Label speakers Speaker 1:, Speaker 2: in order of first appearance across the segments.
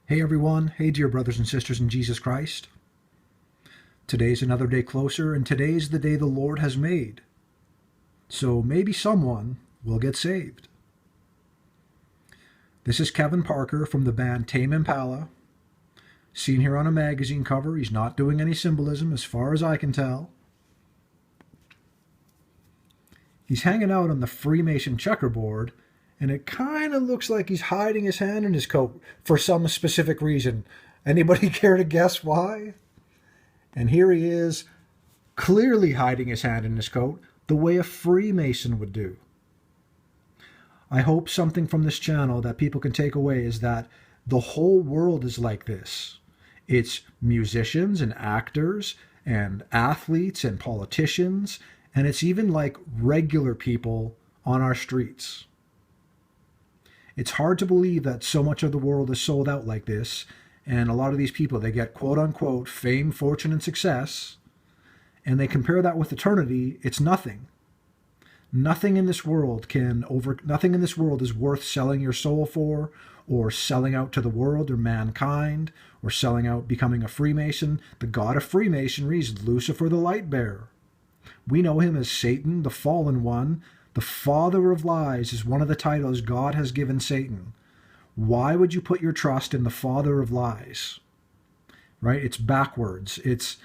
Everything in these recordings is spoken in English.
Speaker 1: Hey everyone, hey dear brothers and sisters in Jesus Christ. Today's another day closer, and today's the day the Lord has made. So maybe someone will get saved. This is Kevin Parker from the band Tame Impala. Seen here on a magazine cover. He's not doing any symbolism as far as I can tell. He's hanging out on the Freemason checkerboard, and it kind of looks like he's hiding his hand in his coat for some specific reason. Anybody care to guess why? And here he is, clearly hiding his hand in his coat, the way a Freemason would do. I hope something from this channel that people can take away is that the whole world is like this. It's musicians and actors and athletes and politicians, and it's even like regular people on our streets. It's hard to believe that so much of the world is sold out like this, and a lot of these people, they get quote-unquote fame, fortune, and success, and they compare that with eternity. It's nothing. Nothing in this world is worth selling your soul for, or selling out to the world or mankind, or selling out becoming a Freemason. The god of Freemasonry is Lucifer the light bearer. We know him as Satan, the fallen one. The father of lies is one of the titles God has given Satan. Why would you put your trust in the father of lies? Right? It's backwards. It's,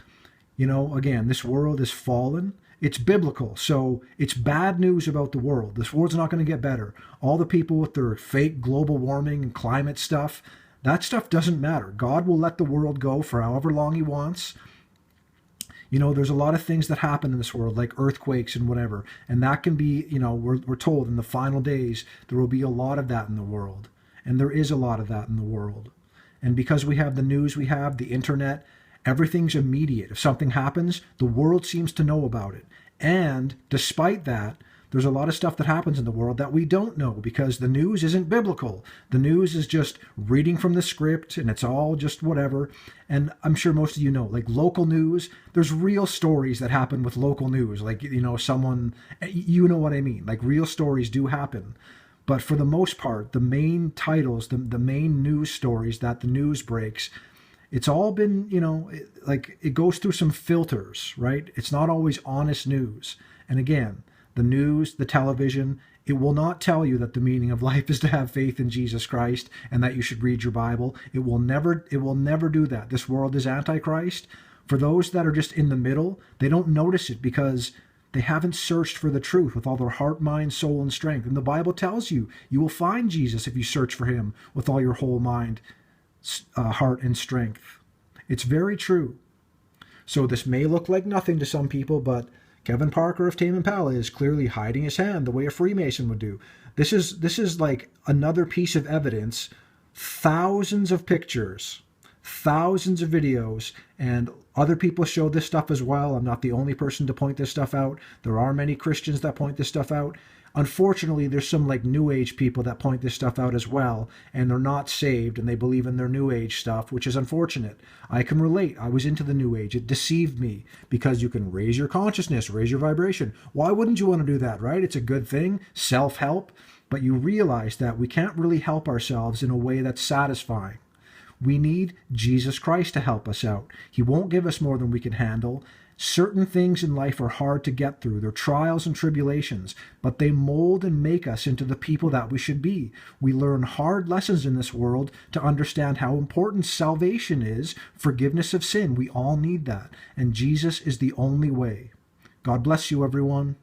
Speaker 1: again, this world is fallen. It's biblical. So it's bad news about the world. This world's not going to get better. All the people with their fake global warming and climate stuff, that stuff doesn't matter. God will let the world go for however long he wants. There's a lot of things that happen in this world, like earthquakes and whatever. And that can be, we're told in the final days, there will be a lot of that in the world. And there is a lot of that in the world. And because we have the news, we have the internet, everything's immediate. If something happens, the world seems to know about it. And despite that, there's a lot of stuff that happens in the world that we don't know because the news isn't biblical. The news is just reading from the script and it's all just whatever. And I'm sure most of you know, like local news, there's real stories that happen with local news. Like, someone, you know what I mean? Like real stories do happen. But for the most part, the main titles, the main news stories that the news breaks, it's all been, it goes through some filters, right? It's not always honest news. And again, the news, the television, it will not tell you that the meaning of life is to have faith in Jesus Christ and that you should read your Bible. It will never do that. This world is antichrist. For those that are just in the middle, they don't notice it because they haven't searched for the truth with all their heart, mind, soul, and strength. And the Bible tells you, you will find Jesus if you search for him with all your whole mind, heart, and strength. It's very true. So this may look like nothing to some people, but Kevin Parker of Tame Impala is clearly hiding his hand the way a Freemason would do. This is like another piece of evidence. Thousands of pictures, thousands of videos, and other people show this stuff as well. I'm not the only person to point this stuff out. There are many Christians that point this stuff out. Unfortunately, there's some like New Age people that point this stuff out as well, and they're not saved, and they believe in their New Age stuff, which is unfortunate. I can relate. I was into the New Age. It deceived me because you can raise your consciousness, raise your vibration. Why wouldn't you want to do that, right? It's a good thing, self-help, but you realize that we can't really help ourselves in a way that's satisfying. We need Jesus Christ to help us out. He won't give us more than we can handle. Certain things in life are hard to get through. They're trials and tribulations, but they mold and make us into the people that we should be. We learn hard lessons in this world to understand how important salvation is, forgiveness of sin. We all need that, and Jesus is the only way. God bless you, everyone.